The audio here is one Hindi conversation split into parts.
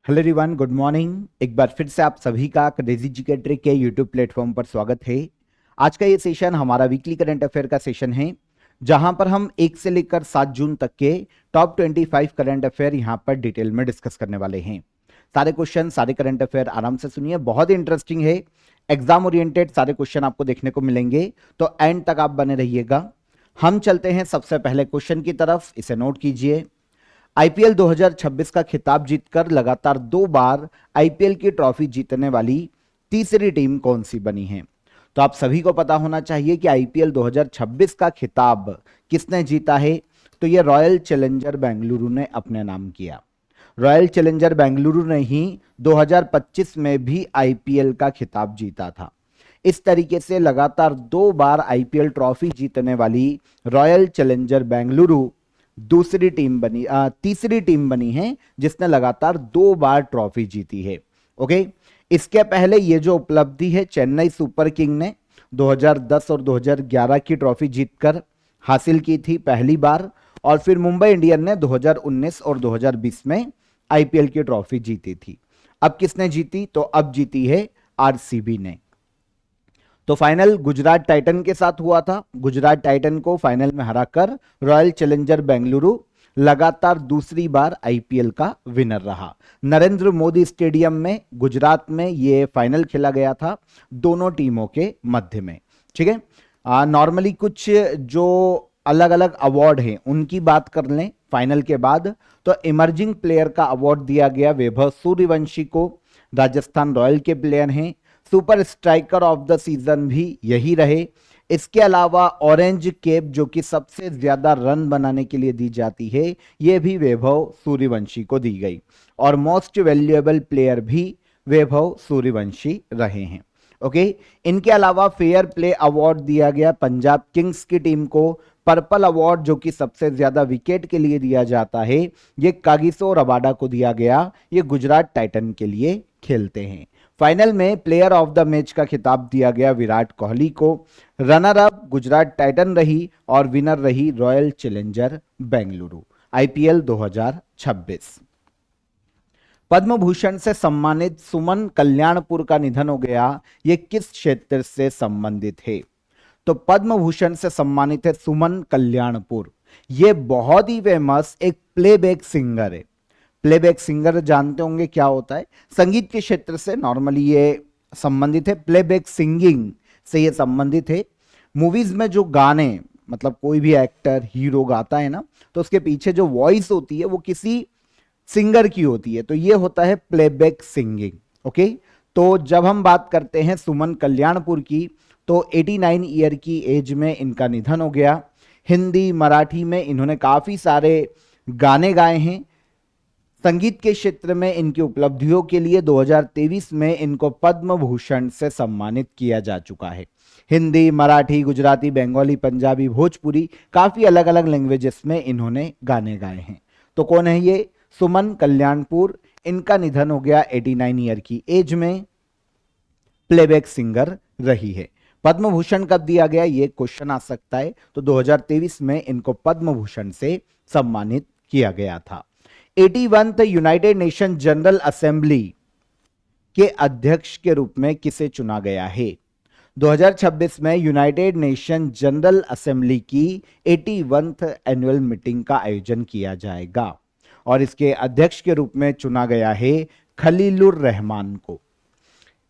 Hello everyone, good morning. एक बार फिर से आप सभी का क्रेजी जीके ट्रिक के यूट्यूब प्लेटफॉर्म पर स्वागत है। आज का ये सेशन हमारा वीकली करंट अफेयर का सेशन है, जहां पर हम 1 से लेकर 7 जून तक के टॉप 25 करंट अफेयर यहां पर डिटेल में डिस्कस करने वाले हैं। सारे क्वेश्चन, सारे करंट अफेयर आराम से सुनिए, बहुत ही इंटरेस्टिंग है। एग्जाम ओरिएंटेड सारे क्वेश्चन आपको देखने को मिलेंगे, तो एंड तक आप बने रहिएगा। हम चलते हैं सबसे पहले क्वेश्चन की तरफ, इसे नोट कीजिए। आईपीएल 2026 का खिताब जीतकर लगातार 2 बार आईपीएल की ट्रॉफी जीतने वाली तीसरी टीम कौन सी बनी है? तो आप सभी को पता होना चाहिए कि आईपीएल 2026 का खिताब किसने जीता है। तो यह रॉयल चैलेंजर बेंगलुरु ने अपने नाम किया। रॉयल चैलेंजर बेंगलुरु ने ही 2025 में भी आईपीएल का खिताब जीता था। इस तरीके से लगातार 2 बार आईपीएल ट्रॉफी जीतने वाली रॉयल चैलेंजर बेंगलुरु तीसरी टीम बनी है जिसने लगातार 2 बार ट्रॉफी जीती है। ओके, इसके पहले ये जो उपलब्धि है चेन्नई सुपर किंग ने 2010 और 2011 की ट्रॉफी जीतकर हासिल की थी पहली बार, और फिर मुंबई इंडियन ने 2019 और 2020 में आईपीएल की ट्रॉफी जीती थी। अब किसने जीती? तो अब जीती है आरसीबी ने। तो फाइनल गुजरात टाइटन के साथ हुआ था। गुजरात टाइटन को फाइनल में हराकर रॉयल चैलेंजर बेंगलुरु लगातार दूसरी बार आईपीएल का विनर रहा। नरेंद्र मोदी स्टेडियम में गुजरात में यह फाइनल खेला गया था दोनों टीमों के मध्य में। ठीक है, नॉर्मली कुछ जो अलग अलग अवार्ड हैं उनकी बात कर लें फाइनल के बाद, तो इमर्जिंग प्लेयर का अवार्ड दिया गया वैभव सूर्यवंशी को, राजस्थान रॉयल के प्लेयर हैं। Super striker of the season भी यही रहे। इसके अलावा ऑरेंज कैप जो कि सबसे ज्यादा रन बनाने के लिए दी जाती है, यह भी वैभव सूर्यवंशी को दी गई, और मोस्ट वैल्यूएबल प्लेयर भी वैभव सूर्यवंशी रहे हैं। ओके, इनके अलावा फेयर प्ले अवार्ड दिया गया पंजाब किंग्स की टीम को। पर्पल अवार्ड जो कि सबसे ज्यादा विकेट के लिए दिया जाता है, यह कागिसो रबाडा को दिया गया। ये गुजरात टाइटन के लिए खेलते हैं। फाइनल में प्लेयर ऑफ द मैच का खिताब दिया गया विराट कोहली को। रनर अप गुजरात टाइटन रही और विनर रही royal challenger Bengaluru. IPL 2026। Padma Bhushan से सम्मानित सुमन कल्याणपुर का निधन हो गया। ये किस क्षेत्र से संबंधित है? तो पद्म भूषण से सम्मानित है सुमन कल्याणपुर। ये बहुत ही फेमस एक प्लेबैक सिंगर है। प्लेबैक सिंगर जानते होंगे क्या होता है? संगीत के क्षेत्र से नॉर्मली ये संबंधित है, प्लेबैक सिंगिंग से ये संबंधित है। मूवीज में जो गाने, मतलब कोई भी एक्टर हीरो गाता है ना, तो उसके पीछे जो वॉइस होती है वो किसी सिंगर की होती है, तो ये होता है प्लेबैक सिंगिंग। ओके, तो जब हम बात करते हैं सुमन कल्याणपुर की, तो 89 ईयर की एज में इनका निधन हो गया। हिंदी मराठी में इन्होंने काफी सारे गाने गाए हैं। संगीत के क्षेत्र में इनकी उपलब्धियों के लिए 2023 में इनको पद्म भूषण से सम्मानित किया जा चुका है। हिंदी, मराठी, गुजराती, बंगाली, पंजाबी, भोजपुरी, काफी अलग अलग लैंग्वेजेस में इन्होंने गाने गाए हैं। तो कौन है ये? सुमन कल्याणपुर। इनका निधन हो गया 89 ईयर की एज में। प्लेबैक सिंगर रही है। पद्म भूषण कब दिया गया, ये क्वेश्चन आ सकता है। तो 2023 में इनको पद्म भूषण से सम्मानित किया गया था। 81th United nation general assembly के अध्यक्ष के रूप में किसे चुना गया है? 2026 में यूनाइटेड नेशन जनरल असेंबली की 81th एनुअल मीटिंग का आयोजन किया जाएगा, और इसके अध्यक्ष के रूप में चुना गया है खलीलुर रहमान को।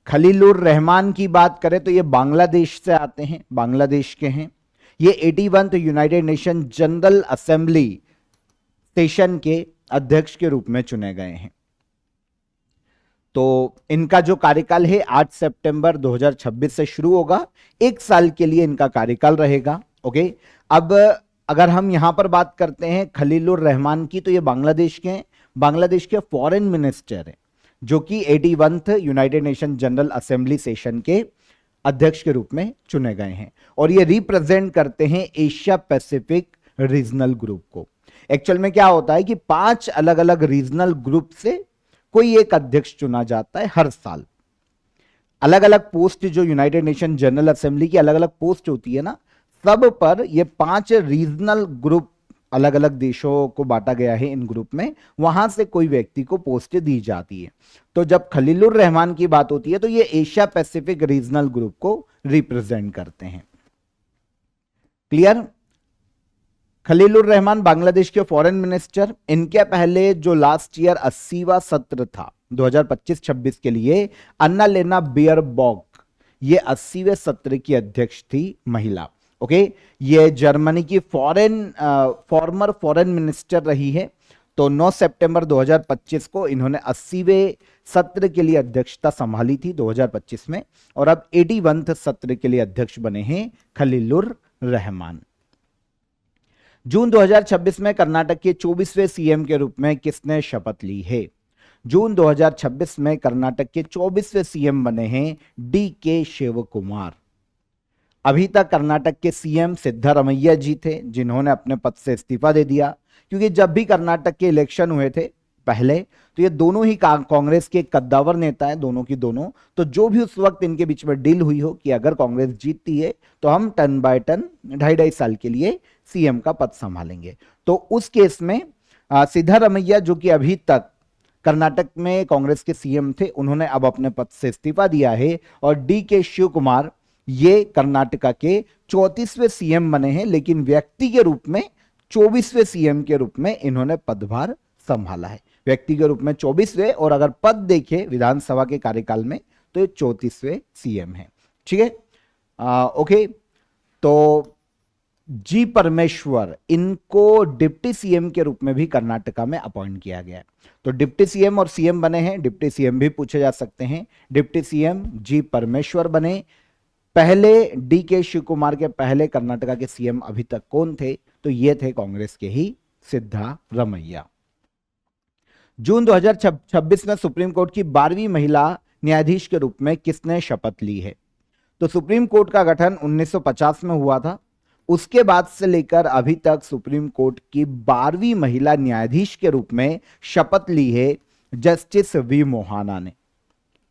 खलीलुर रहमान की बात करें तो ये बांग्लादेश से आते हैं, बांग्लादेश के हैं। ये 81th United nation general assembly session के अध्यक्ष के रूप में चुने गए हैं। तो इनका जो कार्यकाल है 8 सितंबर 2026 से शुरू होगा। 1 साल के लिए इनका कार्यकाल रहेगा। ओके, अब अगर हम यहां पर बात करते हैं खलीलुर रहमान की, तो ये बांग्लादेश के हैं। बांग्लादेश के फॉरेन मिनिस्टर हैं, जो कि 81th United nation general assembly session के अध्यक्ष के रूप में चुने गए हैं, और ये रिप्रेजेंट करते हैं एशिया पैसिफिक रीजनल ग्रुप को। एक्चुअल में क्या होता है कि 5 अलग अलग रीजनल ग्रुप से कोई एक अध्यक्ष चुना जाता है हर साल। अलग अलग पोस्ट जो यूनाइटेड नेशन जनरल असेंबली की अलग अलग पोस्ट होती है ना, सब पर ये 5 रीजनल ग्रुप अलग अलग देशों को बांटा गया है इन ग्रुप में, वहां से कोई व्यक्ति को पोस्ट दी जाती है। तो जब खलीलुर रहमान की बात होती है तो ये एशिया पैसिफिक रीजनल ग्रुप को रिप्रेजेंट करते हैं। क्लियर? खलीलुर रहमान बांग्लादेश के फॉरेन मिनिस्टर, इनके पहले जो लास्ट ईयर 80वां सत्र था 2025-26 के लिए, अन्ना लेना बियरबॉक, ये 80वें सत्र की अध्यक्ष थी महिला। ओके, ये जर्मनी की फॉर्मर फॉरेन मिनिस्टर रही है। तो 9 सितंबर 2025 को इन्होंने 80वें सत्र के लिए अध्यक्षता संभाली थी 2025 में, और अब 81वें सत्र के लिए अध्यक्ष बने हैं खलीलुर रहमान। जून 2026 में कर्नाटक के 24वें सीएम के रूप में किसने शपथ ली है? जून 2026 में कर्नाटक के 24वें सीएम बने हैं डी.के. शिवकुमार। अभी तक कर्नाटक के सीएम सिद्धारमैया जी थे, जिन्होंने अपने पद से इस्तीफा दे दिया, क्योंकि जब भी कर्नाटक के इलेक्शन हुए थे पहले, तो ये दोनों ही कांग्रेस के कद्दावर नेता हैं, दोनों की दोनों। तो जो भी उस वक्त इनके बीच में डील हुई हो कि अगर कांग्रेस जीतती है तो हम टर्न बाय टर्न 2.5 साल के लिए सीएम का पद संभालेंगे। तो उस केस में सिद्धारमैया, जो कि अभी तक कर्नाटक में कांग्रेस के सीएम थे, उन्होंने अब अपने पद से इस्तीफा दिया है, और डी.के. शिवकुमार ये कर्नाटका के 34वें सीएम बने हैं, लेकिन व्यक्ति के रूप में 24वें सीएम के रूप में इन्होंने पदभार संभाला है। व्यक्ति के रूप में 24वें, और अगर पद देखें विधानसभा के कार्यकाल में तो ये 34वें सीएम है। ठीक है, ओके। तो जी परमेश्वर, इनको डिप्टी सीएम के रूप में भी कर्नाटका में अपॉइंट किया गया है। तो डिप्टी सीएम और सीएम बने हैं, डिप्टी सीएम भी पूछे जा सकते हैं। डिप्टी सीएम जी परमेश्वर बने। पहले डी.के. शिवकुमार के पहले कर्नाटका के सीएम अभी तक कौन थे? तो ये थे कांग्रेस के ही सिद्धारमैया। जून 2026 में सुप्रीम कोर्ट की 12वीं महिला न्यायाधीश के रूप में किसने शपथ ली है? तो सुप्रीम कोर्ट का गठन 1950 में हुआ था। उसके बाद से लेकर अभी तक सुप्रीम कोर्ट की 12वीं महिला न्यायाधीश के रूप में शपथ ली है जस्टिस वी मोहाना ने।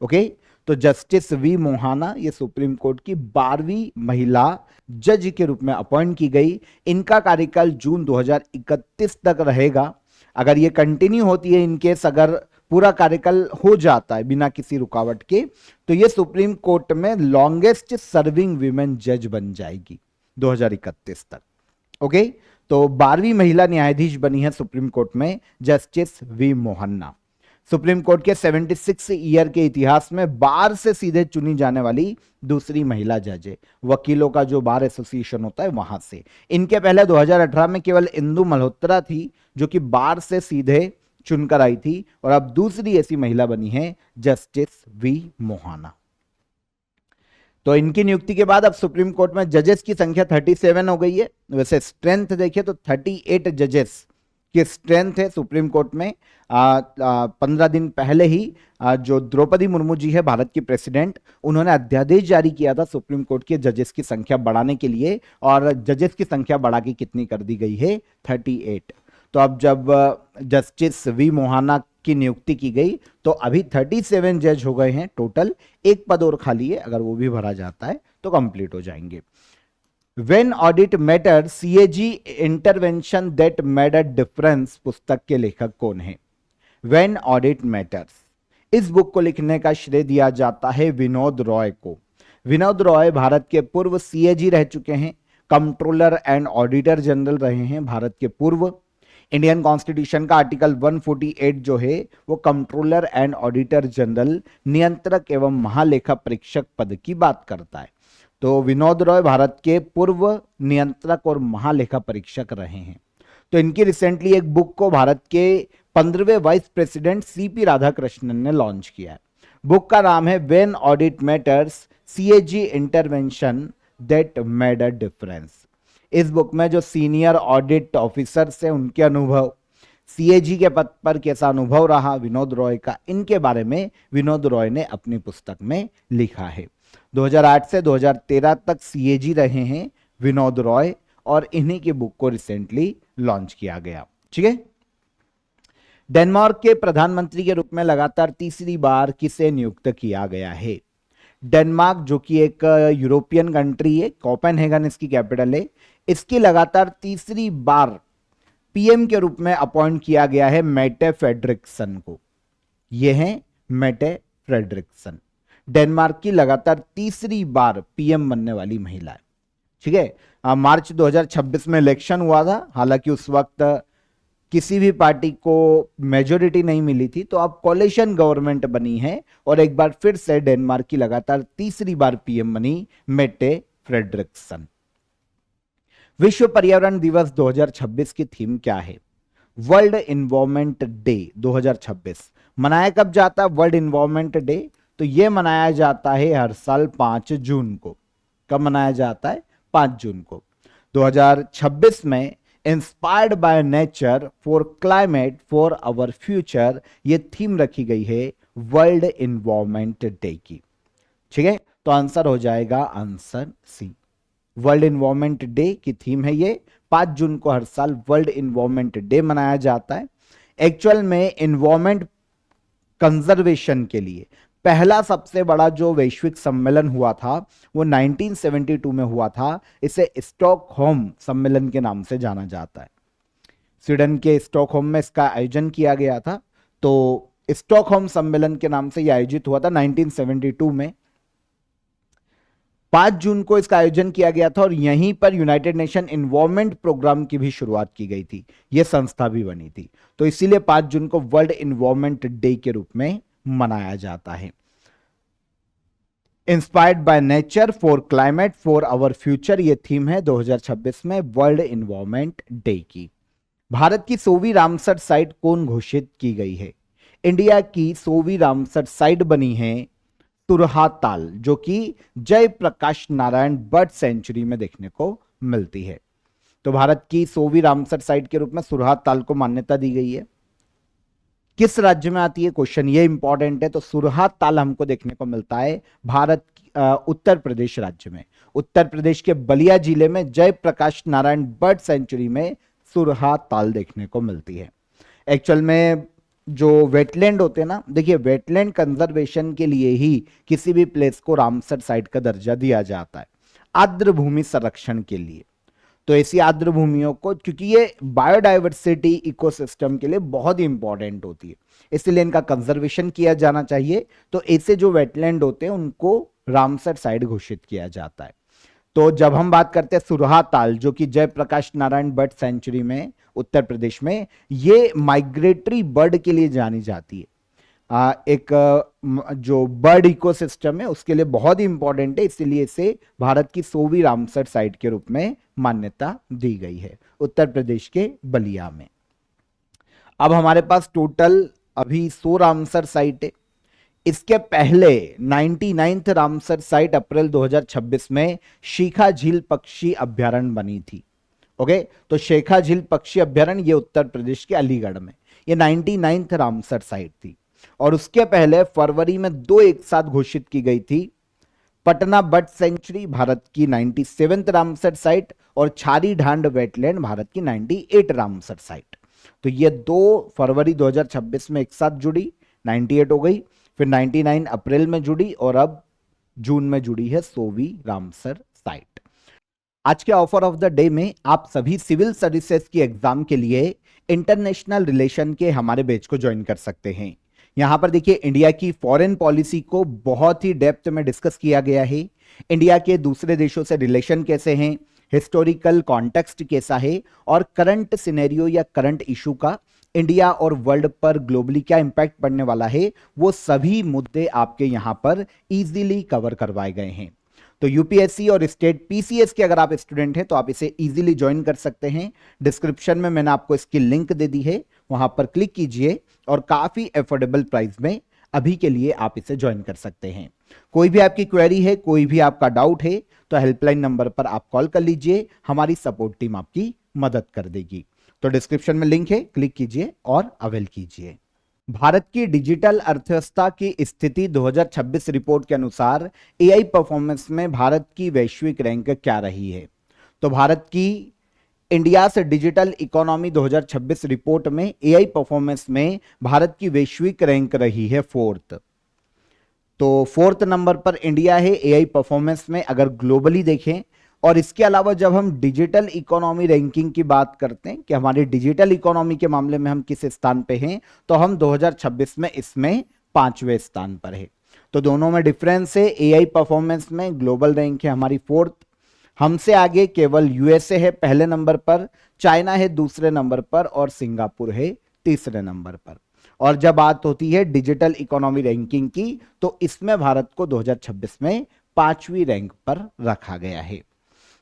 ओके, तो जस्टिस वी मोहाना ये सुप्रीम कोर्ट की 12वीं महिला जज के रूप में अपॉइंट की गई। इनका कार्यकाल जून 2031 तक रहेगा। अगर ये कंटिन्यू होती है, इनकेस अगर पूरा कार्यकाल हो जाता है बिना किसी रुकावट के, तो ये सुप्रीम कोर्ट में लॉन्गेस्ट सर्विंग वीमेन जज बन जाएगी 2031 तक। ओके, तो 12वीं महिला न्यायाधीश बनी है सुप्रीम कोर्ट में justice V Mohanna. Supreme court के 76 ईयर के इतिहास में बार से सीधे चुनी जाने वाली दूसरी महिला जज है। वकीलों का जो बार एसोसिएशन होता है वहां से। इनके पहले 2018 में केवल इंदु मल्होत्रा थी जो कि बार से सीधे चुनकर आई थी, और अब दूसरी ऐसी महिला बनी है जस्टिस वी मोहाना। तो इनकी नियुक्ति के बाद अब सुप्रीम कोर्ट में जजेस की संख्या 37 हो गई है। वैसे स्ट्रेंथ देखें तो 38 जजेस की स्ट्रेंथ है सुप्रीम कोर्ट में। 15 दिन पहले ही जो द्रौपदी मुर्मू जी है भारत की प्रेसिडेंट, उन्होंने अध्यादेश जारी किया था सुप्रीम कोर्ट के जजेस की संख्या बढ़ाने के लिए, और जजेस की संख्या बढ़ा के कितनी कर दी गई है? 38। तो अब जब जस्टिस वी मोहाना की नियुक्ति की गई तो अभी 37 जज हो गए हैं टोटल। एक पद और खाली है, अगर वो भी भरा जाता है तो कंप्लीट हो जाएंगे। When Audit Matters, CAG Intervention That Made a Difference पुस्तक के लेखक कौन है? When Audit Matters, इस बुक को लिखने का श्रेय दिया जाता है विनोद रॉय को। विनोद रॉय भारत के पूर्व CAG रह चुके हैं, कंट्रोलर एंड ऑडिटर जनरल रहे हैं भारत के पूर्व। इंडियन कॉन्स्टिट्यूशन का आर्टिकल 148 जो है वो कंट्रोलर एंड ऑडिटर जनरल, नियंत्रक एवं महालेखा परीक्षक पद की बात करता है। तो विनोद रॉय भारत के पूर्व नियंत्रक और महालेखा परीक्षक रहे हैं। तो इनकी रिसेंटली एक बुक को भारत के 15वें वाइस प्रेसिडेंट CP राधाकृष्णन ने लॉन्च किया है। बुक का नाम है when audit matters, CAG intervention that made a difference. इस बुक में जो सीनियर ऑडिट ऑफिसर्स हैं उनके अनुभव, CAG के पद पर कैसा अनुभव रहा विनोद रॉय का, इनके बारे में विनोद रॉय ने अपनी पुस्तक में लिखा है। 2008 से 2013 तक CAG रहे हैं विनोद रॉय, और इन्हीं की बुक को रिसेंटली लॉन्च किया गया। ठीक है, डेनमार्क के प्रधानमंत्री के रूप में लगातार तीसरी बार किसे नियुक्त किया गया है? डेनमार्क जो कि एक यूरोपियन कंट्री है, कोपेनहेगन इसकी कैपिटल है, इसकी लगातार तीसरी बार पीएम के रूप में अपॉइंट किया गया है मेटे फ्रेडरिक्सन को। यह है मेटे फ्रेडरिक्सन, डेनमार्क की लगातार तीसरी बार पीएम बनने वाली महिला है। ठीक है, मार्च 2026 में इलेक्शन हुआ था, हालांकि उस वक्त किसी भी पार्टी को मेजोरिटी नहीं मिली थी, तो अब कोalition गवर्नमेंट बनी है और एक बार फिर से डेनमार्क की लगातार तीसरी बार पीएम बनी मेटे फ्रेडरिक्सन। विश्व पर्यावरण दिवस 2026 की थीम क्या है? वर्ल्ड इन्वायरमेंट डे 2026 मनाया कब जाता है? वर्ल्ड इन्वायरमेंट डे तो यह मनाया जाता है हर साल 5 जून को। कब मनाया जाता है? 5 जून को। 2026 में inspired by nature for climate for our future ये थीम रखी गई है वर्ल्ड इन्वायरमेंट डे की। ठीक है, तो आंसर हो जाएगा answer C. World environment day की थीम है ये। 5 जून को हर साल वर्ल्ड इन्वायरमेंट डे मनाया जाता है। एक्चुअल में इन्वायरमेंट कंजर्वेशन के लिए पहला सबसे बड़ा जो वैश्विक सम्मेलन हुआ था वो 1972 में हुआ था। इसे स्टॉकहोम सम्मेलन के नाम से जाना जाता है। स्वीडन के स्टॉकहोम में इसका आयोजन किया गया था। तो स्टॉकहोम सम्मेलन के नाम से यह आयोजित हुआ था 1972 में। 5 जून को इसका आयोजन किया गया था और यहीं पर यूनाइटेड नेशन इन्वायरमेंट प्रोग्राम की भी शुरुआत की गई थी। यह संस्था भी बनी थी, तो इसीलिए 5 जून को वर्ल्ड इन्वायरमेंट डे के रूप में मनाया जाता है। Inspired by nature for climate for our future ये थीम है 2026 में वर्ल्ड इन्वायरमेंट डे की। भारत की 100वीं रामसर साइट कौन घोषित की गई है? इंडिया की 100वीं रामसर साइट बनी है तुरहा ताल, जो कि जयप्रकाश नारायण बर्ड सेंचुरी में देखने को मिलती है। तो भारत की 100वीं रामसर साइट के रूप में सुरहा ताल को मान्यता दी गई है। किस राज्य में आती है? क्वेश्चन ये इंपॉर्टेंट है। तो सुरहा ताल हमको देखने को मिलता है भारत उत्तर प्रदेश राज्य में। उत्तर प्रदेश के बलिया जिले में जयप्रकाश नारायण बर्ड सेंचुरी में सुरहा ताल देखने को मिलती है। एक्चुअल में जो वेटलैंड होते हैं ना, देखिए वेटलैंड कंजर्वेशन के लिए ही किसी भी प्लेस को रामसर साइट का दर्जा दिया जाता है, आर्द्र भूमि संरक्षण के लिए। तो ऐसी आर्द्र भूमियों को, क्योंकि ये बायोडाइवर्सिटी इकोसिस्टम के लिए बहुत ही इंपॉर्टेंट होती है, इसलिए इनका कंजर्वेशन किया जाना चाहिए। तो ऐसे जो वेटलैंड होते हैं उनको रामसर साइट घोषित किया जाता है। तो जब हम बात करते हैं सुरहा ताल, जो कि जयप्रकाश नारायण बर्ड सेंचुरी में उत्तर प्रदेश में, ये माइग्रेटरी बर्ड के लिए जानी जाती है। एक जो बर्ड इकोसिस्टम है उसके लिए बहुत ही इंपॉर्टेंट है, इसीलिए इसे भारत की 100वीं रामसर साइट के रूप में मान्यता दी गई है उत्तर प्रदेश के बलिया में। अब हमारे पास टोटल अभी 100 रामसर साइट है। इसके पहले 99th रामसर साइट अप्रैल 2026 में शेखा झील पक्षी अभ्यारण्य बनी थी। ओके, तो शेखा झील पक्षी अभ्यारण्य ये उत्तर प्रदेश के अलीगढ़ में, ये 99th रामसर साइट थी। और उसके पहले फरवरी में 2 एक साथ घोषित की गई थी, पटना बर्ड सेंचुरी भारत की 97th रामसर साइट और छारी ढांड वेटलैंड भारत की 98 रामसर साइट। तो ये 2 फरवरी 2026 में एक साथ जुड़ी, 98 हो गई, फिर 99 अप्रैल में जुड़ी और अब जून में जुड़ी है 100वीं रामसर साइट। आज के ऑफर ऑफ द डे में आप सभी सिविल सर्विसेज की एग्जाम के लिए इंटरनेशनल रिलेशन के हमारे बैच को ज्वाइन कर सकते हैं। यहां पर देखिए इंडिया की फॉरेन पॉलिसी को बहुत ही डेप्थ में डिस्कस किया गया है। इंडिया के दूसरे देशों से रिलेशन कैसे हैं, हिस्टोरिकल कॉन्टेक्स्ट कैसा है और करंट सिनेरियो या करंट इशू का इंडिया और वर्ल्ड पर ग्लोबली क्या इंपैक्ट पड़ने वाला है, वो सभी मुद्दे आपके यहां पर इजीली कवर करवाए गए हैं। तो यूपीएससी और स्टेट पीसीएस के अगर आप स्टूडेंट हैं तो आप इसे इजीली ज्वाइन कर सकते हैं। डिस्क्रिप्शन में मैंने आपको इसकी लिंक दे दी है, वहां पर क्लिक कीजिए और काफी अफोर्डेबल प्राइस में अभी के लिए आप इसे ज्वाइन कर सकते हैं। कोई भी आपकी क्वेरी है, कोई भी आपका डाउट है तो हेल्पलाइन नंबर पर आप कॉल कर लीजिए, हमारी सपोर्ट टीम आपकी मदद कर देगी। तो डिस्क्रिप्शन में लिंक है, क्लिक कीजिए और अवेल कीजिए। भारत की डिजिटल अर्थव्यवस्था की स्थिति 2026 रिपोर्ट के अनुसार एआई परफॉर्मेंस में भारत की वैश्विक रैंक क्या रही है? तो भारत की इंडिया से डिजिटल इकोनॉमी 2026 रिपोर्ट में एआई परफॉर्मेंस में भारत की वैश्विक रैंक रही है 4th। तो 4th नंबर पर इंडिया है एआई परफॉर्मेंस में अगर ग्लोबली देखें, और इसके अलावा जब हम डिजिटल इकोनॉमी रैंकिंग की बात करते हैं कि हमारी डिजिटल इकोनॉमी के मामले में हम किस स्थान पे हैं, तो हम 2026 में इसमें 5वें स्थान पर है। तो दोनों में डिफरेंस है। एआई परफॉर्मेंस में ग्लोबल रैंक है हमारी 4th, हमसे आगे केवल यूएसए है पहले नंबर पर, चाइना है दूसरे नंबर पर और सिंगापुर है तीसरे नंबर पर। और जब बात होती है डिजिटल इकोनॉमी रैंकिंग की, तो इसमें भारत को 2026 में 5वीं रैंक पर रखा गया है।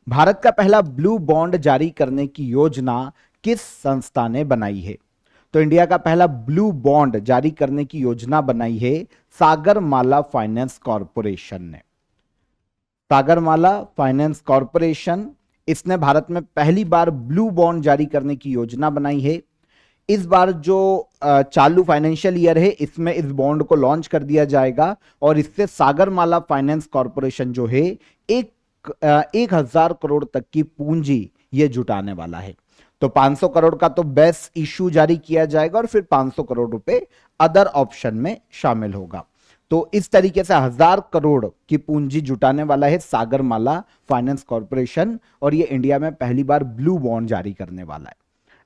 भारत का पहला ब्लू बॉन्ड जारी करने की योजना किस संस्था ने बनाई है? तो इंडिया का पहला ब्लू बॉन्ड जारी करने की योजना बनाई है सागरमाला फाइनेंस कॉरपोरेशन ने। सागरमाला फाइनेंस कॉरपोरेशन, इसने भारत में पहली बार ब्लू बॉन्ड जारी करने की योजना बनाई है। इस बार जो चालू फाइनेंशियल ईयर है, इसमें इस बॉन्ड को लॉन्च कर दिया जाएगा और इससे सागरमाला फाइनेंस कॉरपोरेशन जो है 1,000 करोड़ तक की पूंजी ये जुटाने वाला है। तो 500 करोड़ का तो बेस इशू जारी किया जाएगा और फिर 500 करोड़ रुपए अदर ऑप्शन में शामिल होगा। तो इस तरीके से 1,000 करोड़ की पूंजी जुटाने वाला है सागरमाला फाइनेंस कॉरपोरेशन और ये इंडिया में पहली बार ब्लू बॉन्ड जारी करने वाला है।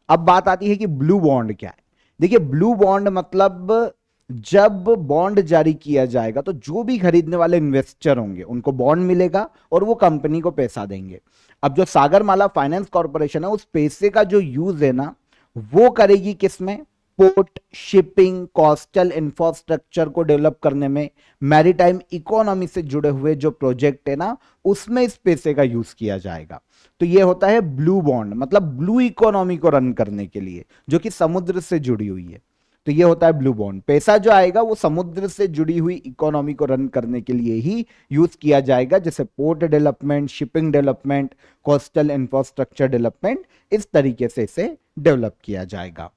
अब बात आती है कि ब्लू बॉन्ड क्या है। देखिए, ब्लू बॉन्ड मतलब जब बॉन्ड जारी किया जाएगा तो जो भी खरीदने वाले इन्वेस्टर होंगे उनको बॉन्ड मिलेगा और वो कंपनी को पैसा देंगे। अब जो सागरमाला फाइनेंस कॉरपोरेशन है, उस पैसे का जो यूज है ना, वो करेगी किसमें? पोर्ट, शिपिंग, कोस्टल इंफ्रास्ट्रक्चर को डेवलप करने में, मैरीटाइम इकोनॉमी से जुड़े हुए जो प्रोजेक्ट है ना, उसमें इस पैसे का यूज किया जाएगा। तो ये होता है ब्लू बॉन्ड, मतलब ब्लू इकोनॉमी को रन करने के लिए, जो कि समुद्र से जुड़ी हुई है। तो ये होता है ब्लू बॉन्ड। पैसा जो आएगा वो समुद्र से जुड़ी हुई इकोनॉमी को रन करने के लिए ही यूज किया जाएगा, जैसे port development, shipping development, coastal infrastructure development, इस तरीके से इसे डेवलप किया जाएगा।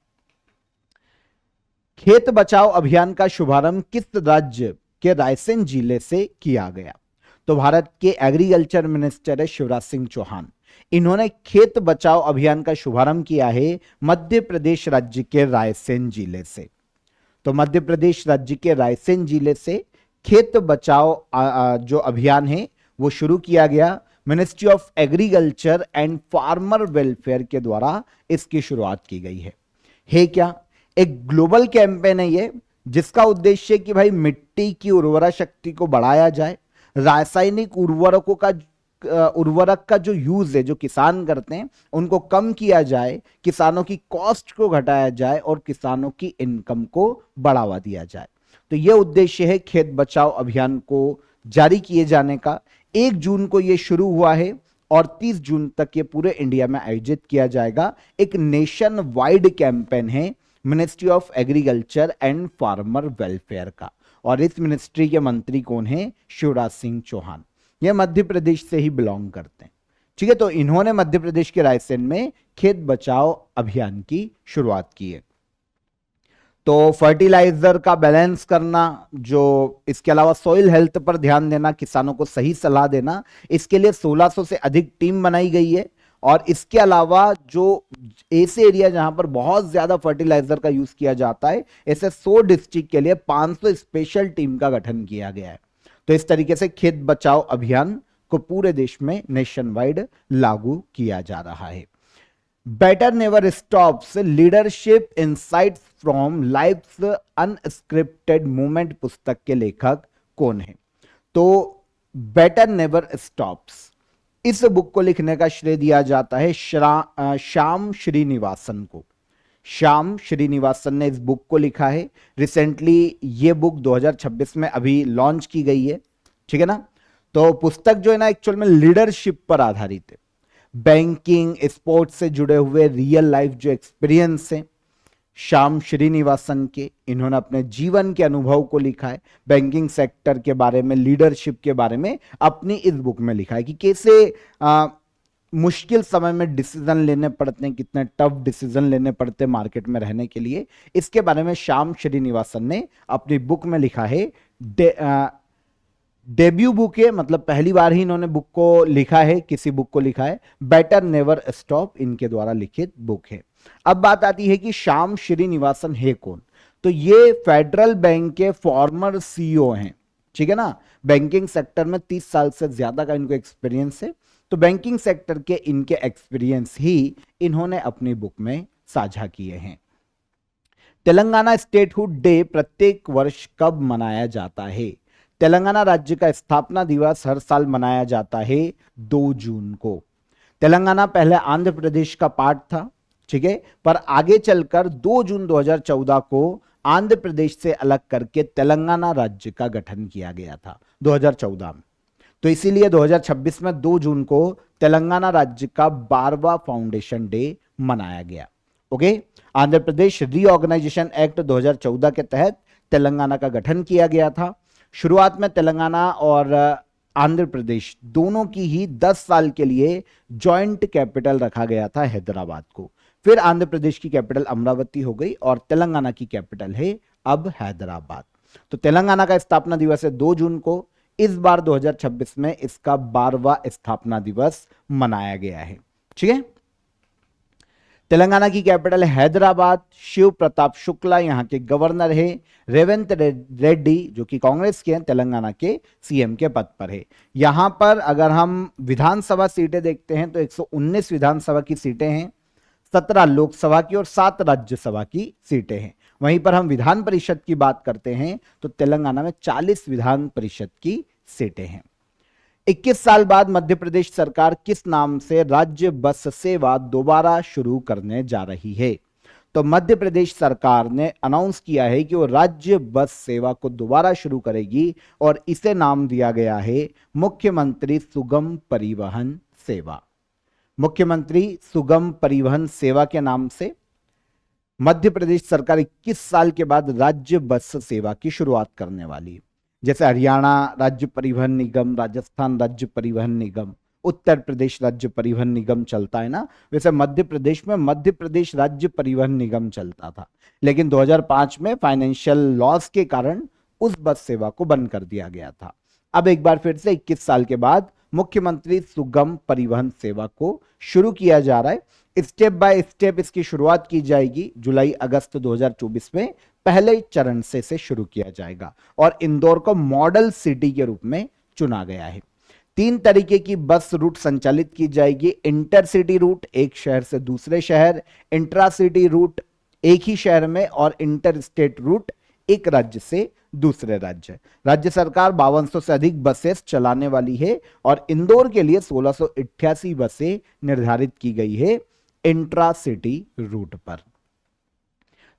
खेत बचाओ अभियान का शुभारंभ किस राज्य के रायसेन जिले से किया गया? तो भारत के एग्रीकल्चर मिनिस्टर है शिवराज सिंह चौहान। इन्होंने खेत बचाओ अभियान का शुभारंभ किया है मध्य प्रदेश राज्य के रायसेन जिले से। तो मध्य प्रदेश राज्य के रायसेन जिले से खेत बचाओ जो अभियान है वो शुरू किया गया। Ministry of agriculture and farmer welfare के द्वारा इसकी शुरुआत की गई है क्या? एक ग्लोबल कैंपेन है ये, जिसका उद्देश्य है कि भाई मिट्टी की उर्वरा शक्ति को बढ़ाया जाए, रासायनिक उर्वरक का जो यूज है जो किसान करते हैं उनको कम किया जाए, किसानों की कॉस्ट को घटाया जाए और किसानों की इनकम को बढ़ावा दिया जाए। तो यह उद्देश्य है खेत बचाओ अभियान को जारी किए जाने का। 1 जून को यह शुरू हुआ है और 30 जून तक ये पूरे इंडिया में आयोजित किया जाएगा। एक नेशन वाइड कैंपेन है ministry of agriculture and farmer welfare का, और इस मिनिस्ट्री के मंत्री कौन है? शिवराज सिंह चौहान। ये मध्य प्रदेश से ही बिलोंग करते हैं, ठीक है। तो इन्होंने मध्य प्रदेश के रायसेन में खेत बचाओ अभियान की शुरुआत की है। तो फर्टिलाइजर का बैलेंस करना, जो इसके अलावा सॉइल हेल्थ पर ध्यान देना, किसानों को सही सलाह देना, इसके लिए 1600 से अधिक टीम बनाई गई है। और इसके अलावा जो ऐसे एरिया जहां पर बहुत ज्यादा फर्टिलाइजर का यूज किया जाता है, ऐसे 100 डिस्ट्रिक्ट के लिए 500 स्पेशल टीम का गठन किया गया है। तो इस तरीके से खेत बचाओ अभियान को पूरे देश में नेशन वाइड लागू किया जा रहा है। Better never stops leadership insights from life's unscripted movement पुस्तक के लेखक कौन है? तो बेटर नेवर स्टॉप्स, इस बुक को लिखने का श्रेय दिया जाता है श्याम श्रीनिवासन को। श्याम श्रीनिवासन ने इस बुक को लिखा है। रिसेंटली ये बुक 2026 में अभी लॉन्च की गई है, ठीक है ना। तो पुस्तक जो है ना एक्चुअल में लीडरशिप पर आधारित है। बैंकिंग, स्पोर्ट्स से जुड़े हुए रियल लाइफ जो एक्सपीरियंस है श्याम श्रीनिवासन के, इन्होंने अपने जीवन के अनुभव को लिखा है। बैंकिंग सेक्टर के बारे में, लीडरशिप के बारे में अपनी इस बुक में लिखा है कि कैसे मुश्किल समय में डिसीजन लेने पड़ते हैं, कितने टफ डिसीजन लेने पड़ते हैं मार्केट में रहने के लिए। इसके बारे में श्याम श्रीनिवासन ने अपनी बुक में लिखा है। डेब्यू बुक है, मतलब पहली बार ही इन्होंने बुक को लिखा है, किसी बुक को लिखा है। बेटर नेवर स्टॉप इनके द्वारा लिखित बुक है। अब बात आती है कि श्याम श्रीनिवासन है कौन? तो ये फेडरल बैंक के फॉर्मर सीईओ हैं, ठीक है ना। बैंकिंग सेक्टर में 30 साल से ज्यादा का इनको एक्सपीरियंस है। तो बैंकिंग सेक्टर के इनके एक्सपीरियंस ही इन्होंने अपनी बुक में साझा किए हैं। तेलंगाना स्टेटहुड डे प्रत्येक वर्ष कब मनाया जाता है? तेलंगाना राज्य का स्थापना दिवस हर साल मनाया जाता है 2 जून को। तेलंगाना पहले आंध्र प्रदेश का पार्ट था, ठीक है, पर आगे चलकर 2 जून 2014 को आंध्र प्रदेश से अलग करके तेलंगाना राज्य का गठन किया गया था 2014 में। तो इसीलिए 2026 में 2 जून को तेलंगाना राज्य का 12वां फाउंडेशन डे मनाया गया। Okay, Andhra Pradesh reorganisation act 2014 के तहत तेलंगाना का गठन किया गया था। शुरुआत में तेलंगाना और आंध्र प्रदेश दोनों की ही 10 साल के लिए जॉइंट कैपिटल रखा गया था हैदराबाद को। फिर आंध्र प्रदेश की कैपिटल अमरावती हो गई और तेलंगाना की कैपिटल है अब हैदराबाद। तो तेलंगाना का स्थापना दिवस है 2 जून को। इस बार 2026 में इसका 12वां स्थापना दिवस मनाया गया है, ठीक है। तेलंगाना की कैपिटल है हैदराबाद। शिव प्रताप शुक्ला यहाँ के गवर्नर है। रेवंत रेड्डी जो कि कांग्रेस के हैं तेलंगाना के सीएम के पद पर है। यहां पर अगर हम विधानसभा सीटें देखते हैं तो 119 विधानसभा की सीटें हैं, 17 लोकसभा की और 7 राज्यसभा की सीटें हैं। वहीं पर हम विधान परिषद की बात करते हैं तो तेलंगाना में 40 विधान परिषद की सीटें हैं। 21 साल बाद मध्य प्रदेश सरकार किस नाम से राज्य बस सेवा दोबारा शुरू करने जा रही है? तो मध्य प्रदेश सरकार ने अनाउंस किया है कि वो राज्य बस सेवा को दोबारा शुरू करेगी और इसे नाम दिया गया है मुख्यमंत्री सुगम परिवहन सेवा। मुख्यमंत्री सुगम परिवहन सेवा के नाम से मध्य प्रदेश सरकार 21 साल के बाद राज्य बस सेवा की शुरुआत करने वाली है। जैसे हरियाणा राज्य परिवहन निगम, राजस्थान राज्य परिवहन निगम, उत्तर प्रदेश राज्य परिवहन निगम चलता है ना, वैसे मध्य प्रदेश में मध्य प्रदेश राज्य परिवहन निगम चलता था। लेकिन 2005 में फाइनेंशियल लॉस के कारण उस बस सेवा को बंद कर दिया गया था। अब एक बार फिर से 21 साल के बाद मुख्यमंत्री सुगम परिवहन सेवा को शुरू किया जा रहा है। स्टेप बाय स्टेप इसकी शुरुआत की जाएगी। जुलाई अगस्त 2024 में पहले चरण से इसे शुरू किया जाएगा और इंदौर को मॉडल सिटी के रूप में चुना गया है। 3 तरीके की बस रूट संचालित की जाएगी। इंटरसिटी रूट, एक शहर से दूसरे शहर, इंट्रासिटी रूट, एक ही शहर में, और इंटर स्टेट रूट, एक राज्य से दूसरे राज्य। राज्य सरकार 5200 से अधिक बसेस चलाने वाली है और इंदौर के लिए 1688 बसें निर्धारित की गई है इंट्रासिटी रूट पर।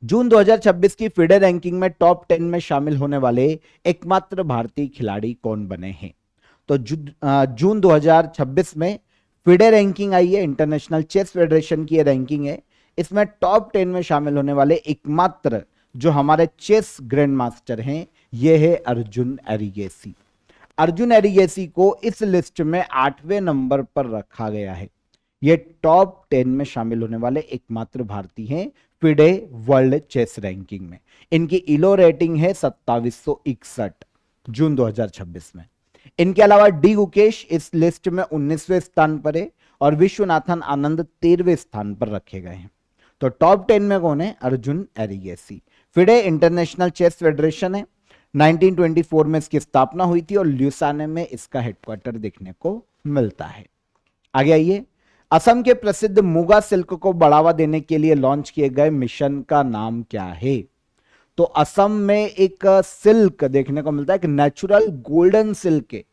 जून 2026 की फिडे रैंकिंग में टॉप 10 में शामिल होने वाले एकमात्र भारतीय खिलाड़ी कौन बने हैं? तो जून 2026 में फिडे रैंकिंग आई है, इंटरनेशनल चेस फेडरेशन की रैंकिंग है। इसमें टॉप 10 में शामिल होने वाले एकमात्र जो हमारे चेस ग्रैंड मास्टर हैं ये है अर्जुन एरिगेसी। अर्जुन एरिगेसी को इस लिस्ट में 8वें नंबर पर रखा गया है। ये टॉप 10 में शामिल होने वाले एकमात्र भारतीय हैं फिडे वर्ल्ड चेस रैंकिंग में। इनकी इलो रेटिंग है 2761 जून 2026 में। इनके अलावा डी गुकेश इस लिस्ट में 19वें स्थान पर है और विश्वनाथन आनंद 13वें स्थान पर रखे गए हैं। तो टॉप 10 में कौन है? Arjun Erigaisi. FIDE international chess federation है। 1924 में इसकी स्थापना हुई थी और ल्यूसाने में इसका हेडक्वार्टर देखने को मिलता है। आगे आइए, असम के प्रसिद्ध मुगा सिल्क को बढ़ावा देने के लिए लॉन्च किए गए मिशन का नाम क्या है? तो असम में एक सिल्क देखने को मिलता है, एक नेचुरल गोल्डन सिल्क है,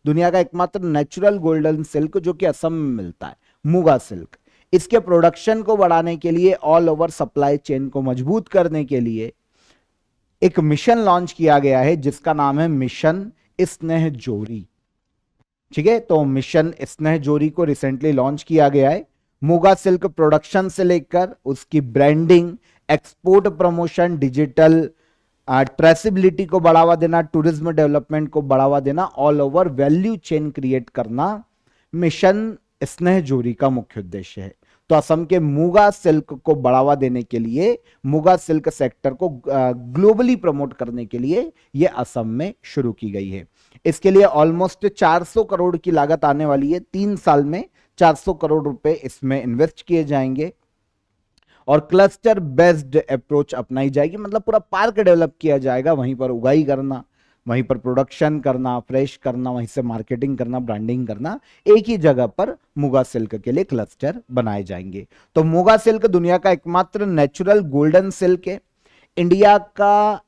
दुनिया का एकमात्र नेचुरल गोल्डन सिल्क जो कि असम में मिलता है, मुगा सिल्क। इसके प्रोडक्शन को बढ़ाने के लिए, ऑल ओवर सप्लाई चेन को मजबूत करने के लिए एक मिशन लॉन्च किया गया है जिसका नाम है मिशन स्नेह जोरी। ठीक है, तो मिशन स्नेह जोरी को रिसेंटली लॉन्च किया गया है। मुगा सिल्क प्रोडक्शन से लेकर उसकी branding, export promotion, digital traceability को बढ़ावा देना, टूरिज्म डेवलपमेंट को बढ़ावा देना, all over value chain create करना मिशन स्नेह जोरी का मुख्य उद्देश्य है। तो असम के मुगा सिल्क को बढ़ावा देने के लिए, मुगा सिल्क सेक्टर को ग्लोबली प्रमोट करने के लिए यह असम में शुरू की गई है। इसके लिए ऑलमोस्ट 400 करोड़ की लागत आने वाली है। 3 साल में 400 करोड़ रुपए इसमें इन्वेस्ट किए जाएंगे और क्लस्टर बेस्ड अप्रोच अपनाई जाएगी, मतलब पूरा पार्क डेवलप किया जाएगा, वहीं पर उगाई करना, वहीं पर प्रोडक्शन करना, फ्रेश करना, वहीं से मार्केटिंग करना, ब्रांडिंग करना, एक ही जगह पर मुगा सिल्क के लिए क्लस्टर बनाए जाएंगे। तो मुगा सिल्क दुनिया का एकमात्र नेचुरल गोल्डन सिल्क है, इंडिया का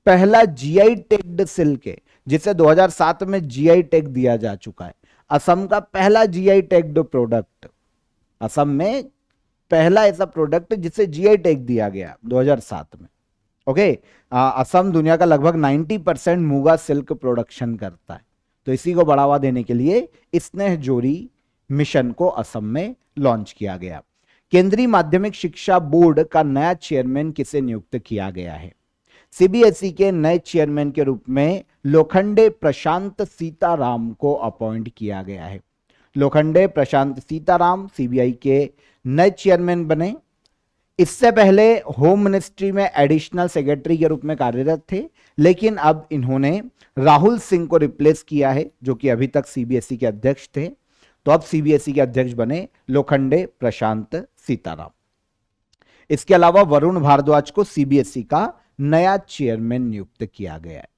पहला जीआई टैग्ड सिल्क है जिसे 2007 में जीआई टैग दिया जा चुका है। असम का पहला जीआई टैग्ड प्रोडक्ट, असम में पहला ऐसा प्रोडक्ट जिसे जीआई टैग दिया गया 2007 में। ओके, असम दुनिया का लगभग 90% मुगा सिल्क प्रोडक्शन करता है। तो इसी को बढ़ावा देने के लिए स्नेह जोरी मिशन को असम में लॉन्च किया गया। केंद्रीय माध्यमिक शिक्षा बोर्ड का नया चेयरमैन किसे नियुक्त किया गया है? सीबीएसई के नए चेयरमैन के रूप में लोखंडे प्रशांत सीताराम को अपॉइंट किया गया है। लोखंडे प्रशांत सीताराम सीबीआई के नए चेयरमैन बने। इससे पहले होम मिनिस्ट्री में एडिशनल सेक्रेटरी के रूप में कार्यरत थे, लेकिन अब इन्होंने राहुल सिंह को रिप्लेस किया है जो कि अभी तक सीबीएसई के अध्यक्ष थे। तो अब सीबीएसई के अध्यक्ष बने लोखंडे प्रशांत सीताराम। इसके अलावा वरुण भारद्वाज को सीबीएसई का नया चेयरमैन नियुक्त किया गया है।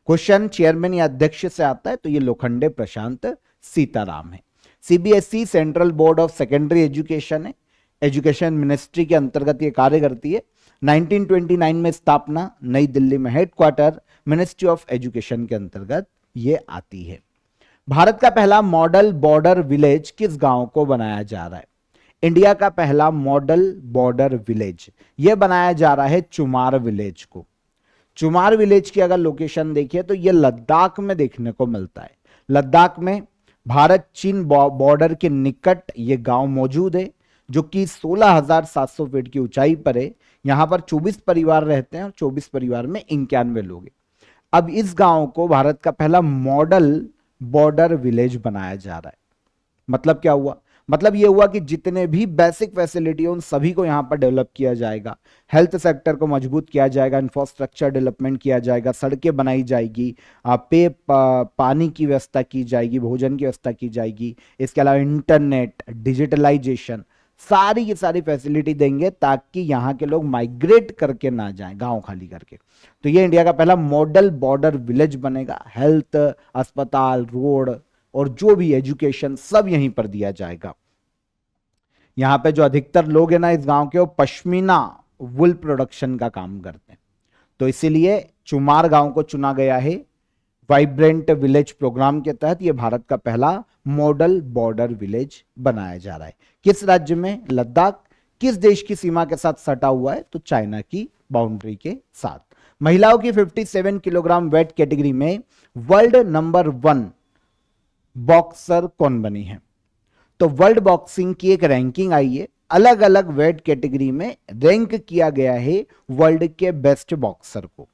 क्वेश्चन चेयरमैन या अध्यक्ष से आता है तो ये लोखंडे प्रशांत सीताराम है। CBSE central board of secondary education है, एजुकेशन मिनिस्ट्री के अंतर्गत ये कार्य करती है। 1929 में स्थापना, नई दिल्ली में हेडक्वार्टर, मिनिस्ट्री ऑफ एजुकेशन के अंतर्गत ये आती है। भारत का पहला मॉडल बॉर्डर विलेज किस गांव को बनाया जा रहा है? इंडिया का पहला मॉडल बॉर्डर विलेज ये बनाया जा रहा है चुमार विलेज को। चुमार विलेज की अगर लोकेशन देखिए तो ये लद्दाख में देखने को मिलता है। लद्दाख में भारत चीन बॉर्डर के निकट ये गांव मौजूद है जो कि 16,700 फीट की ऊंचाई पर है। यहां पर 24 परिवार रहते हैं और 24 परिवार में 91 लोग हैं। अब इस गांव को भारत का पहला मॉडल बॉर्डर विलेज बनाया जा रहा है। मतलब क्या हुआ? मतलब ये हुआ कि जितने भी बेसिक फैसिलिटी उन सभी को यहां पर डेवलप किया जाएगा। हेल्थ सेक्टर को मजबूत किया जाएगा, इंफ्रास्ट्रक्चर डेवलपमेंट किया जाएगा, सड़कें बनाई जाएगी, पानी की व्यवस्था की जाएगी, भोजन की व्यवस्था की जाएगी। इसके अलावा इंटरनेट, डिजिटलाइजेशन, सारी की सारी फैसिलिटी देंगे ताकि यहाँ के लोग माइग्रेट करके ना जाएं गांव खाली करके। तो ये इंडिया का पहला मॉडल बॉर्डर विलेज बनेगा। हेल्थ, अस्पताल, रोड और जो भी एजुकेशन सब यहीं पर दिया जाएगा। यहाँ पे जो अधिकतर लोग हैं ना इस गांव के, वो पश्मीना वुल प्रोडक्शन का काम करते हैं। तो इसीलिए चुमार गांव को चुना गया है वाइब्रेंट विलेज प्रोग्राम के तहत। ये भारत का पहला मॉडल बॉर्डर विलेज बनाया जा रहा है। किस राज्य में? लद्दाख। किस देश की सीमा के साथ सटा हुआ है? तो चाइना की बाउंड्री के साथ। महिलाओं की 57 किलोग्राम वेट कैटेगरी में वर्ल्ड नंबर 1 बॉक्सर कौन बनी है? तो वर्ल्ड बॉक्सिंग की एक रैंकिंग आई है, अलग अलग वेट कैटेगरी में रैंक किया गया है वर्ल्ड के बेस्ट बॉक्सर को।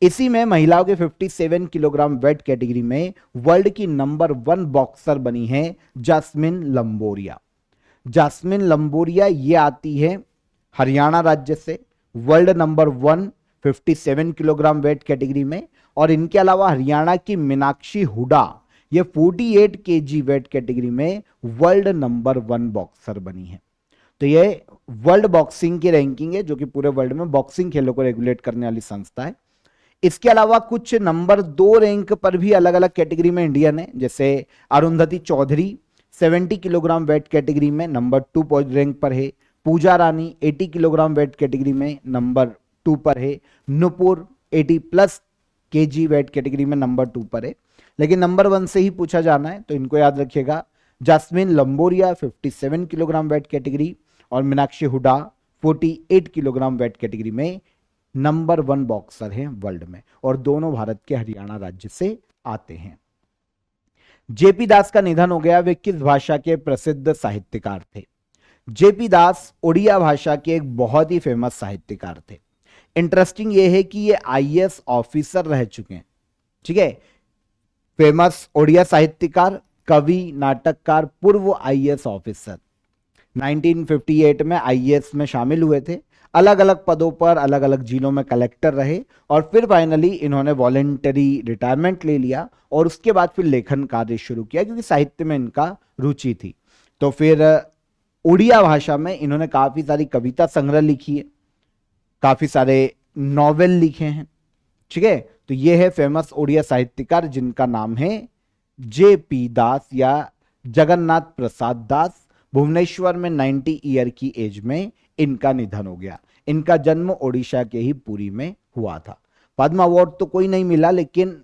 इसी में महिलाओं के 57 किलोग्राम वेट कैटेगरी में वर्ल्ड की नंबर 1 बॉक्सर बनी है जास्मिन लंबोरिया। जास्मिन लंबोरिया ये आती है हरियाणा राज्य से, world number 1 57 kilogram weight category में। और इनके अलावा हरियाणा की मीनाक्षी हुडा ये 48 केजी वेट कैटेगरी में वर्ल्ड नंबर 1 बॉक्सर बनी है। तो ये वर्ल्ड बॉक्सिंग की रैंकिंग है जो कि पूरे वर्ल्ड में बॉक्सिंग खेलों को रेगुलेट करने वाली संस्था है। इसके अलावा कुछ नंबर 2 रैंक पर भी अलग अलग कैटेगरी में इंडियन है, जैसे Arundhati Chaudhary 70 kilogram weight category में नंबर 2 रैंक पर है। Pooja Rani 80 kilogram weight category में नंबर 2 पर है। Nupur 80 plus KG weight category में नंबर 2 पर है। लेकिन नंबर 1 से ही पूछा जाना है तो इनको याद रखिएगा। Jasmine Lamboria 57 kilogram weight category और Meenakshi Hooda 48 kilogram weight category में नंबर 1 बॉक्सर हैं वर्ल्ड में, और दोनों भारत के हरियाणा राज्य से आते हैं। जेपी दास का निधन हो गया। वे किस भाषा के प्रसिद्ध साहित्यकार थे? जेपी दास उड़िया भाषा के एक बहुत ही फेमस साहित्यकार थे। इंटरेस्टिंग ये है कि ये आईएएस ऑफिसर रह चुके हैं। ठीक है, फेमस ओडिया साहित्यकार, कवि, नाटककार, पूर्व आईएएस ऑफिसर। 1958 में आईएएस में शामिल हुए थे। अलग अलग पदों पर अलग अलग जिलों में कलेक्टर रहे और फिर फाइनली इन्होंने वॉलेंटरी रिटायरमेंट ले लिया और उसके बाद फिर लेखन कार्य शुरू किया क्योंकि साहित्य में इनका रुचि थी। तो फिर उड़िया भाषा में इन्होंने काफी सारी कविता संग्रह लिखी है, काफी सारे नॉवेल लिखे हैं। ठीक है, तो ये है फेमस ओडिया साहित्यकार जिनका नाम है जेपी दास या जगन्नाथ प्रसाद दास। भुवनेश्वर में 90 ईयर की एज में इनका निधन हो गया। इनका जन्म ओडिशा के ही पुरी में हुआ था। पद्म अवार्ड तो कोई नहीं मिला, लेकिन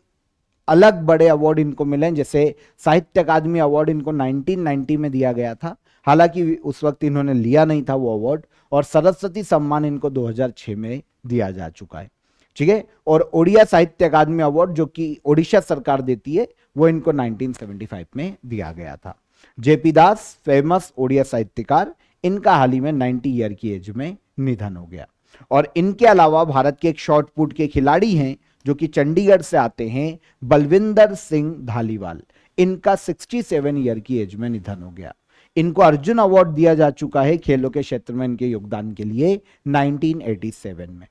अलग बड़े अवार्ड इनको मिले, जैसे साहित्य अकादमी अवार्ड इनको 1990 में दिया गया था, हालांकि उस वक्त इन्होंने लिया नहीं था वो अवार्ड, और सरस्वती सम्मान इनको 2006 में दिया जा चुका है। ठीक है, और ओडिया साहित्य अकादमी अवार्ड जो कि ओडिशा सरकार देती है वो इनको 1975 में दिया गया था। जेपी दास फेमस ओडिया साहित्यकार, इनका हाल ही में 90 ईयर की एज में निधन हो गया। और इनके अलावा भारत के एक शॉट पुट के खिलाड़ी हैं जो कि चंडीगढ़ से आते हैं, बलविंदर सिंह धालीवाल। इनका 67 ईयर की एज में निधन हो गया। इनको अर्जुन अवार्ड दिया जा चुका है खेलों के क्षेत्र में इनके योगदान के लिए 1987 में।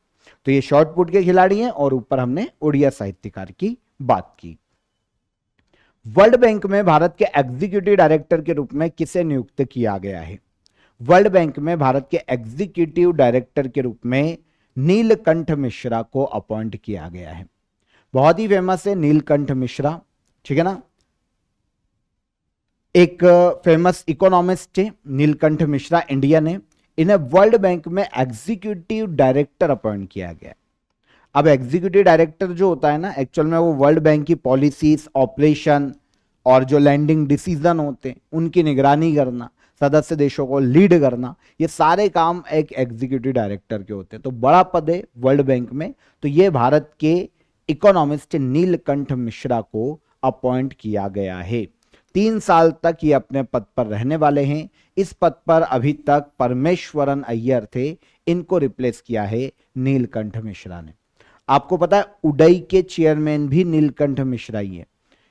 तो ये शॉट पुट के खिलाड़ी हैं, और ऊपर हमने ओडिया साहित्यकार की बात की। वर्ल्ड बैंक में भारत के एग्जीक्यूटिव डायरेक्टर के रूप में किसे नियुक्त किया गया है? वर्ल्ड बैंक में भारत के एग्जीक्यूटिव डायरेक्टर के रूप में नीलकंठ मिश्रा को अपॉइंट किया गया है। बहुत ही फेमस है नीलकंठ मिश्रा, ठीक है ना, एक फेमस इकोनॉमिस्ट है नीलकंठ मिश्रा, इंडियन है। इन्हें वर्ल्ड बैंक में एग्जीक्यूटिव डायरेक्टर अपॉइंट किया गया। अब एग्जीक्यूटिव डायरेक्टर जो होता है ना, एक्चुअल में वो वर्ल्ड बैंक की पॉलिसीज, ऑपरेशन और जो लैंडिंग डिसीजन होते हैं उनकी निगरानी करना, सदस्य देशों को लीड करना, ये सारे काम एक एग्जीक्यूटिव डायरेक्टर के होते हैं। तो बड़ा पद है वर्ल्ड बैंक में। तो ये भारत के इकोनॉमिस्ट नीलकंठ मिश्रा को अपॉइंट किया गया है। 3 साल तक ये अपने पद पर रहने वाले हैं। इस पद पर अभी तक परमेश्वरन अय्यर थे, इनको रिप्लेस किया है नीलकंठ मिश्रा ने। आपको पता है उडई के चेयरमैन भी नीलकंठ मिश्रा ही है।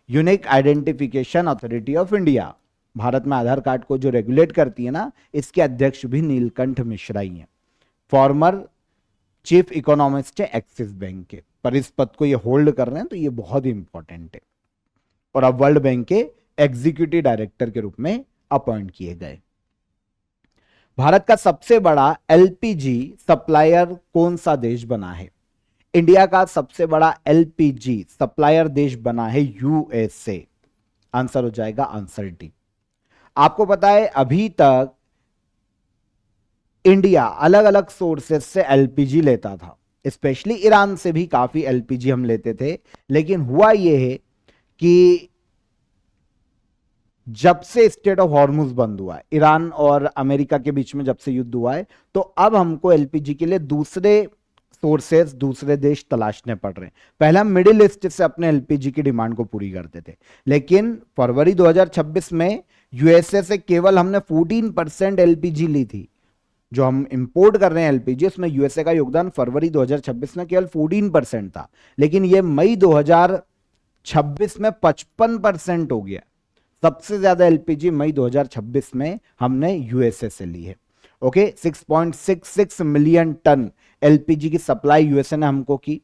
Unique identification authority of India, Bharat में आधार कार्ड को जो रेगुलेट करती है ना, इसके अध्यक्ष भी नीलकंठ मिश्रा ही है। फॉर्मर चीफ इकोनॉमिस्ट है एक्सिस बैंक के, पर इस पद को ये होल्ड कर रहे हैं, तो ये बहुत ही इंपॉर्टेंट है। और अब वर्ल्ड बैंक के एग्जीक्यूटिव डायरेक्टर के रूप में अपॉइंट किए गए। भारत का सबसे बड़ा एलपीजी सप्लायर कौन सा देश बना है? इंडिया का सबसे बड़ा एलपीजी सप्लायर देश बना है यूएसए। आंसर हो जाएगा आंसर डी। आपको पता है अभी तक इंडिया अलग अलग सोर्सेस से एलपीजी लेता था, स्पेशली ईरान से भी काफी एलपीजी हम लेते थे। लेकिन हुआ यह है कि जब से स्टेट ऑफ हॉर्मुज बंद हुआ है, ईरान और अमेरिका के बीच में जब से युद्ध हुआ है, तो अब हमको एलपीजी के लिए दूसरे सोर्सेस, दूसरे देश तलाशने पड़ रहे हैं। पहले हम मिडिल ईस्ट से अपने एलपीजी की डिमांड को पूरी करते थे, लेकिन फरवरी 2026 में यूएसए से केवल हमने 14% एलपीजी ली थी। जो हम इंपोर्ट कर रहे हैं एलपीजी, उसमें यूएसए का योगदान फरवरी 2026 में केवल 14% था, लेकिन ये मई 2026 में 55% हो गया। सबसे ज्यादा एलपीजी मई 2026 में हमने यूएसए से ली है। ओके, 6.66 मिलियन टन एलपीजी की सप्लाई यूएसए ने हमको की।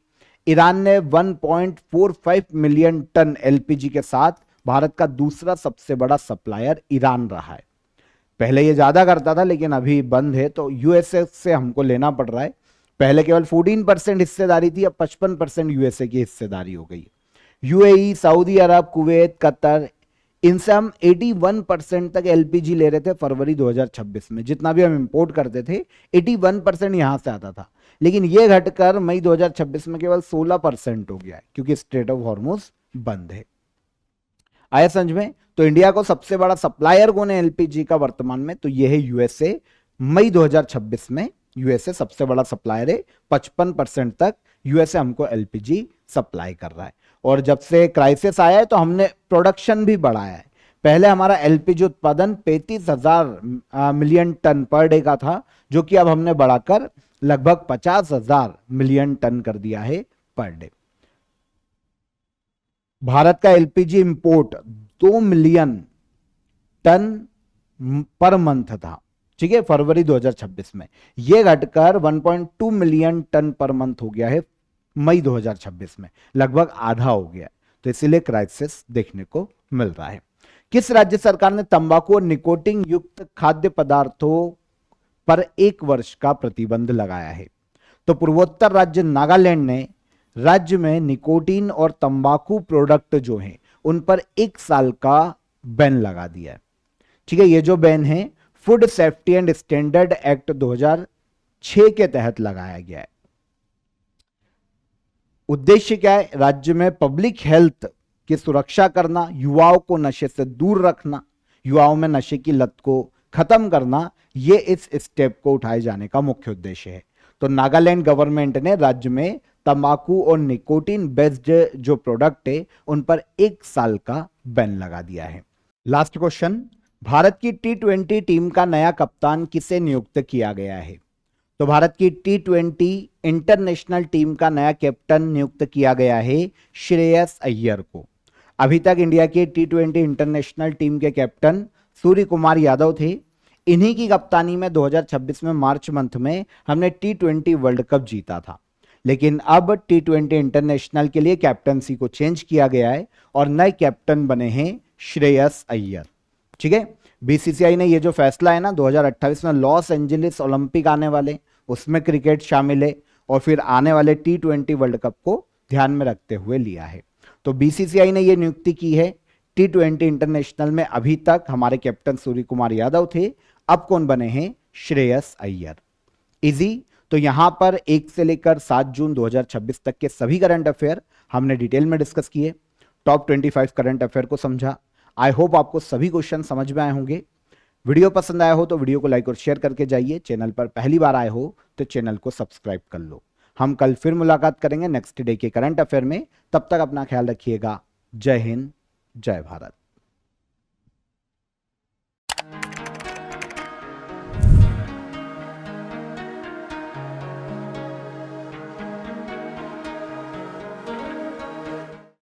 ईरान ने 1.45 मिलियन टन एलपीजी के साथ भारत का दूसरा सबसे बड़ा सप्लायर ईरान रहा है। पहले ये ज्यादा करता था, लेकिन अभी बंद है, तो यूएसए से हमको लेना पड़ रहा है। पहले केवल 14% हिस्सेदारी थी, अब 55% यूएसए की हिस्सेदारी हो गई। यूएई, सऊदी अरब, कुवैत, कतर, इनसे हम 81% तक एलपीजी ले रहे थे फरवरी 2026 में। जितना भी हम इंपोर्ट करते थे 81% यहां से आता था, लेकिन यह घटकर मई 2026 में केवल 16% हो गया है, क्योंकि स्ट्रेट ऑफ हॉर्मुज बंद है। आया समझ में? तो इंडिया को सबसे बड़ा सप्लायर कौन है एलपीजी का वर्तमान में? तो यह है यूएसए। मई 2026 में यूएसए सबसे बड़ा सप्लायर है। 55% तक यूएसए हमको एलपीजी सप्लाई कर रहा है। और जब से क्राइसिस आया है तो हमने प्रोडक्शन भी बढ़ाया है। पहले हमारा एलपीजी उत्पादन 35,000 मिलियन टन पर डे का था, जो कि अब हमने बढ़ाकर लगभग 50,000 मिलियन टन कर दिया है पर डे। भारत का LPG import 2 million ton per month था, ठीक है, फरवरी 2026 में। यह घटकर 1.2 मिलियन टन पर मंथ हो गया है मई 2026 में, लगभग आधा हो गया। तो इसीलिए क्राइसिस देखने को मिल रहा है। किस राज्य सरकार ने तंबाकू और निकोटिन युक्त खाद्य पदार्थों पर 1 वर्ष का प्रतिबंध लगाया है? तो पूर्वोत्तर राज्य नागालैंड ने राज्य में निकोटीन और तंबाकू प्रोडक्ट जो हैं उन पर 1 साल का बैन लगा दिया है। ठीक है, ये जो बैन है food safety and standard act 2006 के तहत लगाया गया है। उद्देश्य क्या है? राज्य में पब्लिक हेल्थ की सुरक्षा करना, युवाओं को नशे से दूर रखना, युवाओं में नशे की लत को खत्म करना, ये इस स्टेप को उठाए जाने का मुख्य उद्देश्य है। तो नागालैंड गवर्नमेंट ने राज्य में तंबाकू और निकोटीन बेस्ड जो प्रोडक्ट है उन पर 1 साल का बैन लगा दिया है। लास्ट क्वेश्चन, भारत की T20 टीम का नया कप्तान किसे नियुक्त किया गया है? तो भारत की T20 इंटरनेशनल टीम का नया कैप्टन नियुक्त किया गया है श्रेयस अय्यर को। अभी तक इंडिया की T20 इंटरनेशनल टीम के कैप्टन सूर्य कुमार यादव थे। इन्हीं की कप्तानी में 2026 में मार्च मंथ में हमने T20 वर्ल्ड कप जीता था। लेकिन अब T20 इंटरनेशनल के लिए कैप्टनसी को चेंज किया गया है और नए कैप्टन बने हैं श्रेयस अय्यर। ठीक है, बीसीसीआई ने ये जो फैसला है ना 2028 में लॉस एंजलिस ओलंपिक आने वाले, उसमें क्रिकेट शामिल है और फिर आने वाले T20 वर्ल्ड कप को ध्यान में रखते हुए लिया है। तो बीसीसीआई ने ये नियुक्ति की है। T20 इंटरनेशनल में अभी तक हमारे कैप्टन सूर्य कुमार यादव थे, अब कौन बने हैं? श्रेयस अय्यर। इजी। तो यहां पर 1 से लेकर 7 जून 2026 तक के सभी करंट अफेयर हमने डिटेल में डिस्कस किए, टॉप 25 करंट अफेयर को समझा। आई होप आपको सभी क्वेश्चन समझ में आए होंगे। वीडियो पसंद आया हो तो वीडियो को लाइक और शेयर करके जाइए। चैनल पर पहली बार आए हो तो चैनल को सब्सक्राइब कर लो। हम कल फिर मुलाकात करेंगे नेक्स्ट डे के करंट अफेयर में। तब तक अपना ख्याल रखिएगा। जय हिंद, जय भारत।